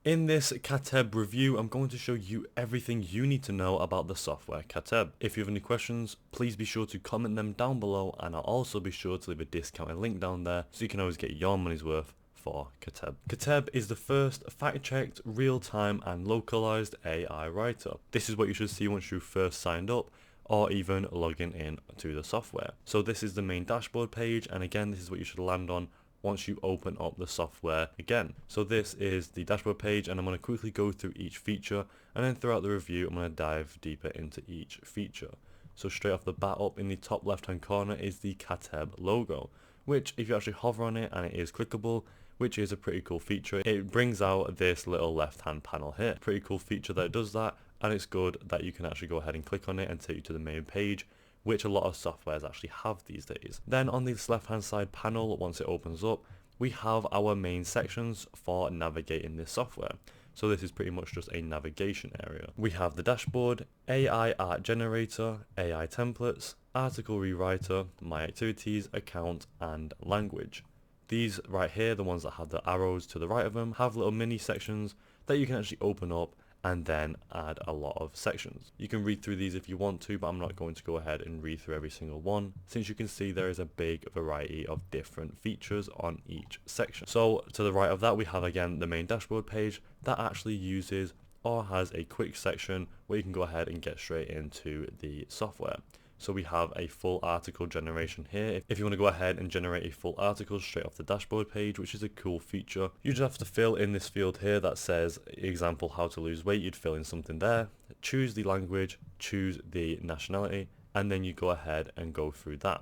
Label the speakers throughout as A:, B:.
A: In this Katteb review, I'm going to show you everything you need to know about the software Katteb. If you have any questions, please be sure to comment them down below, and I'll also be sure to leave a discounted link down there so you can always get your money's worth for Katteb. Katteb is the first fact-checked, real-time and localized AI writer. This is what you should see once you first signed up or even logging in to the software. So this is the main dashboard page, and again, this is what you should land on once you open up the software again. So this is the dashboard page, and I'm going to quickly go through each feature, and then throughout the review I'm going to dive deeper into each feature. So straight off the bat, up in the top left hand corner is the Katteb logo, which if you actually hover on it and it is clickable, which is a pretty cool feature, it brings out this little left hand panel here. Pretty cool feature that it does that, and it's good that you can actually go ahead and click on it and take you to the main page, which a lot of softwares actually have these days. Then on this left hand side panel, once it opens up, we have our main sections for navigating this software. So this is pretty much just a navigation area. We have the dashboard, AI art generator, AI templates, article rewriter, my activities, account, and language. These right here, the ones that have the arrows to the right of them, have little mini sections that you can actually open up and then add a lot of sections. You can read through these if you want to, but I'm not going to go ahead and read through every single one, since you can see there is a big variety of different features on each section. So to the right of that, we have again the main dashboard page that actually uses or has a quick section where you can go ahead and get straight into the software. So we have a full article generation here. If you want to go ahead and generate a full article straight off the dashboard page, which is a cool feature, you just have to fill in this field here that says, example, how to lose weight. You'd fill in something there, choose the language, choose the nationality, and then you go ahead and go through that.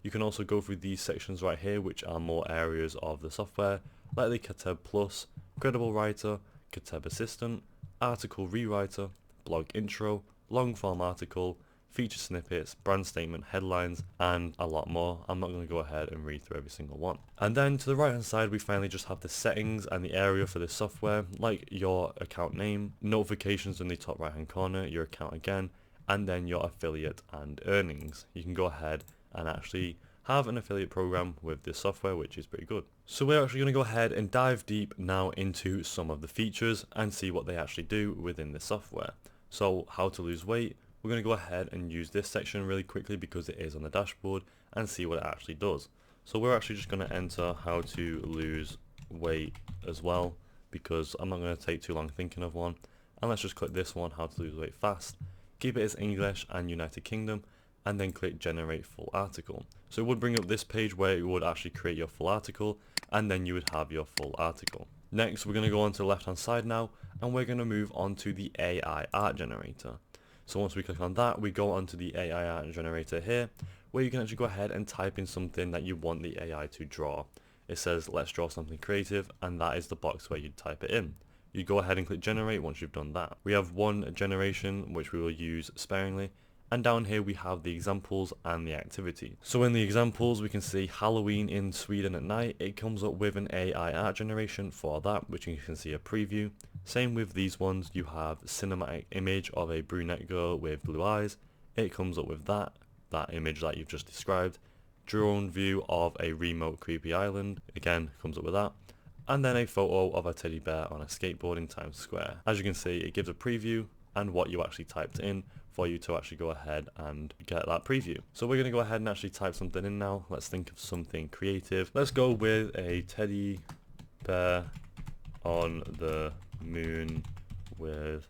A: You can also go through these sections right here, which are more areas of the software, like the Katteb Plus, Credible Writer, Katteb Assistant, Article Rewriter, Blog Intro, Long Form Article, feature snippets, brand statement, headlines, and a lot more. I'm not going to go ahead and read through every single one. And then to the right hand side, we finally just have the settings and the area for this software, like your account name, notifications in the top right hand corner, your account again, and then your affiliate and earnings. You can go ahead and actually have an affiliate program with this software, which is pretty good. So we're actually going to go ahead and dive deep now into some of the features and see what they actually do within this software. So how to lose weight. We're going to go ahead and use this section really quickly because it is on the dashboard and see what it actually does. So we're actually just going to enter how to lose weight as well, because I'm not going to take too long thinking of one. And let's just click this one, how to lose weight fast. Keep it as English and United Kingdom, and then click generate full article. So it would bring up this page where it would actually create your full article, and then you would have your full article. Next, we're going to go on to the left hand side now, and we're going to move on to the AI art generator. So once we click on that, we go onto the AI art generator here, where you can actually go ahead and type in something that you want the AI to draw. It says, let's draw something creative, and that is the box where you'd type it in. You go ahead and click generate once you've done that. We have one generation, which we will use sparingly, and down here we have the examples and the activity. So in the examples, we can see Halloween in Sweden at night. It comes up with an AI art generation for that, which you can see a preview. Same with these ones, you have cinematic image of a brunette girl with blue eyes. It comes up with that image that you've just described. Drone view of a remote creepy island, again comes up with that. And then a photo of a teddy bear on a skateboard in Times Square. As you can see, it gives a preview and what you actually typed in for you to actually go ahead and get that preview. So we're going to go ahead and actually type something in now. Let's think of something creative. Let's go with a teddy bear on the moon with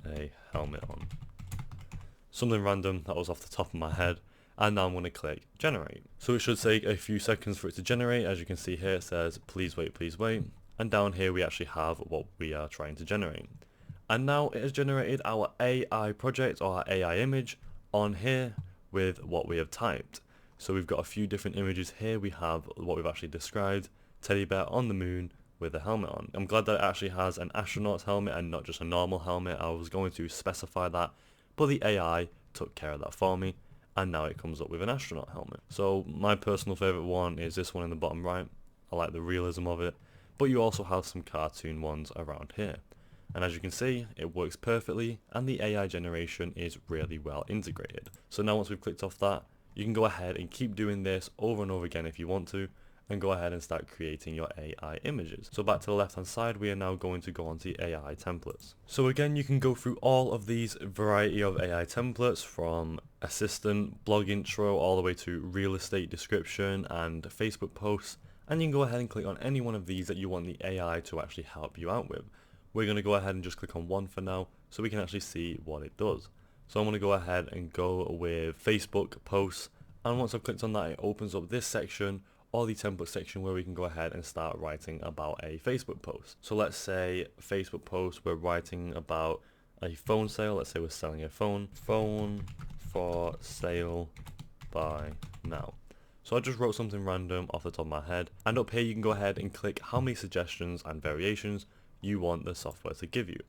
A: a helmet on. Something random that was off the top of my head, and now I'm going to click generate. So it should take a few seconds for it to generate. As you can see here, it says please wait, and down here we actually have what we are trying to generate. And now it has generated our AI project or our AI image on here with what we have typed. So we've got a few different images here. We have what we've actually described, teddy bear on the moon with a helmet on. I'm glad that it actually has an astronaut's helmet and not just a normal helmet. I was going to specify that, but the AI took care of that for me, and now it comes up with an astronaut helmet. So my personal favorite one is this one in the bottom right. I like the realism of it, but you also have some cartoon ones around here. And as you can see, it works perfectly, and the AI generation is really well integrated. So now once we've clicked off that, you can go ahead and keep doing this over and over again if you want to, and go ahead and start creating your AI images. So back to the left hand side, we are now going to go onto AI templates. So again, you can go through all of these variety of AI templates, from assistant, blog intro, all the way to real estate description and Facebook posts, and you can go ahead and click on any one of these that you want the AI to actually help you out with. We're going to go ahead and just click on one for now so we can actually see what it does. So I'm going to go ahead and go with Facebook posts, and once I've clicked on that, it opens up this section, or the template section, where we can go ahead and start writing about a Facebook post. So let's say Facebook post, we're writing about a phone sale. Let's say we're selling a phone for sale by now. So I just wrote something random off the top of my head, and up here you can go ahead and click how many suggestions and variations you want the software to give you.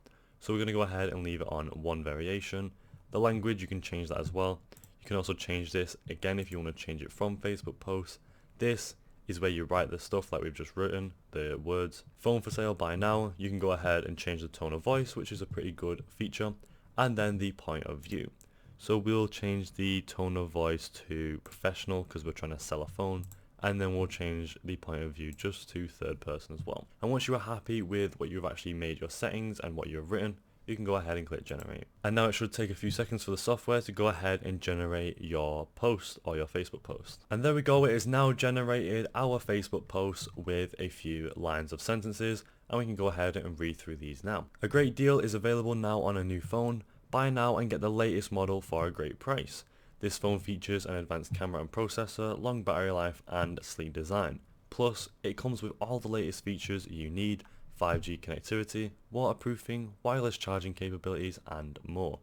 A: So we're going to go ahead and leave it on one variation. The language, you can change that as well. You can also change this again if you want to change it from Facebook posts. This is where you write the stuff like we've just written, the words. Phone for sale by now, you can go ahead and change the tone of voice, which is a pretty good feature, and then the point of view. So we'll change the tone of voice to professional because we're trying to sell a phone, and then we'll change the point of view just to third person as well. And once you are happy with what you've actually made your settings and what you've written, you can go ahead and click generate. And now it should take a few seconds for the software to go ahead and generate your post or your Facebook post. And there we go, it has now generated our Facebook post with a few lines of sentences, and we can go ahead and read through these now. A great deal is available now on a new phone. Buy now and get the latest model for a great price. This phone features an advanced camera and processor, long battery life, and sleek design. Plus, it comes with all the latest features you need: 5G connectivity, waterproofing, wireless charging capabilities, and more.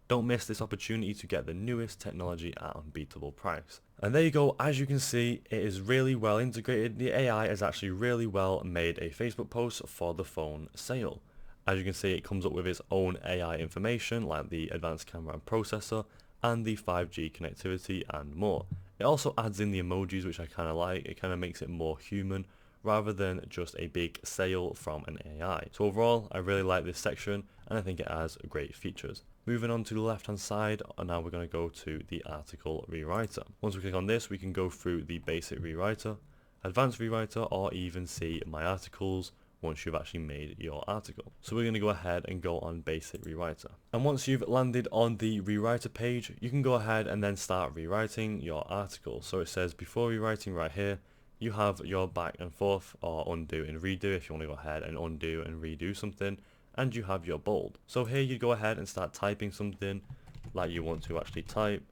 A: Don't miss this opportunity to get the newest technology at an unbeatable price. And there you go, as you can see, it is really well integrated. The AI has actually really well made a Facebook post for the phone sale. As you can see, it comes up with its own AI information like the advanced camera and processor, and the 5G connectivity, and more. It also adds in the emojis, which I kind of like. It kind of makes it more human, rather than just a big sale from an AI. So overall, I really like this section, and I think it has great features. Moving on to the left hand side, and now we're going to go to the article rewriter. Once we click on this, we can go through the basic rewriter, advanced rewriter, or even see my articles once you've actually made your article. So we're going to go ahead and go on basic rewriter. And once you've landed on the rewriter page, you can go ahead and then start rewriting your article. So it says before rewriting right here, you have your back and forth, or undo and redo if you want to go ahead and undo and redo something, and you have your bold. So here you go ahead and start typing something like you want to actually type.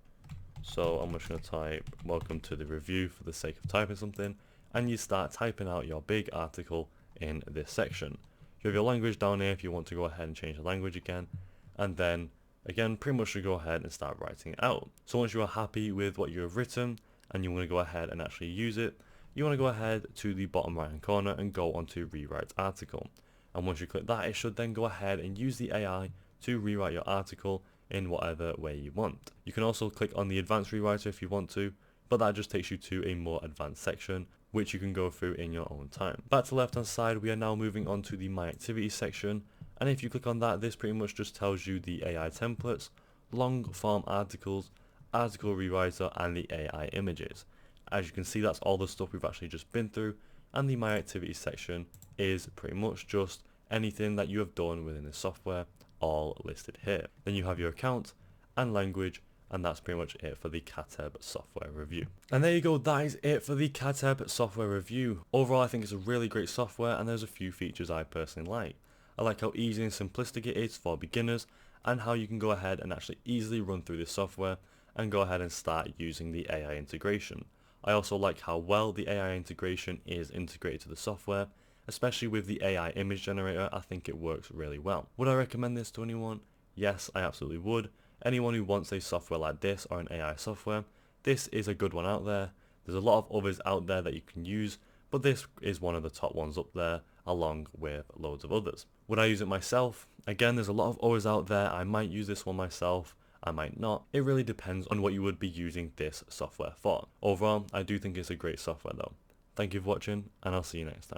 A: So I'm just going to type welcome to the review for the sake of typing something, and you start typing out your big article in this section. You have your language down here if you want to go ahead and change the language again, and then again pretty much you go ahead and start writing it out. So once you are happy with what you have written and you want to go ahead and actually use it, you want to go ahead to the bottom right hand corner and go onto rewrite article. And once you click that, it should then go ahead and use the AI to rewrite your article in whatever way you want. You can also click on the advanced rewriter if you want to, but that just takes you to a more advanced section which you can go through in your own time. Back to the left hand side, we are now moving on to the My Activities section, and if you click on that, this pretty much just tells you the AI templates, long form articles, article rewriter, and the AI images. As you can see, that's all the stuff we've actually just been through, and the My Activities section is pretty much just anything that you have done within the software, all listed here. Then you have your account and language, and that's pretty much it for the Katteb software review. And there you go, that is it for the Katteb software review. Overall, I think it's a really great software, and there's a few features I personally like. I like how easy and simplistic it is for beginners, and how you can go ahead and actually easily run through this software and go ahead and start using the AI integration. I also like how well the AI integration is integrated to the software, especially with the AI image generator. I think it works really well. Would I recommend this to anyone? Yes, I absolutely would. Anyone who wants a software like this, or an AI software, this is a good one out there. There's a lot of others out there that you can use, but this is one of the top ones up there, along with loads of others. Would I use it myself? Again, there's a lot of others out there. I might use this one myself, I might not. It really depends on what you would be using this software for. Overall, I do think it's a great software though. Thank you for watching, and I'll see you next time.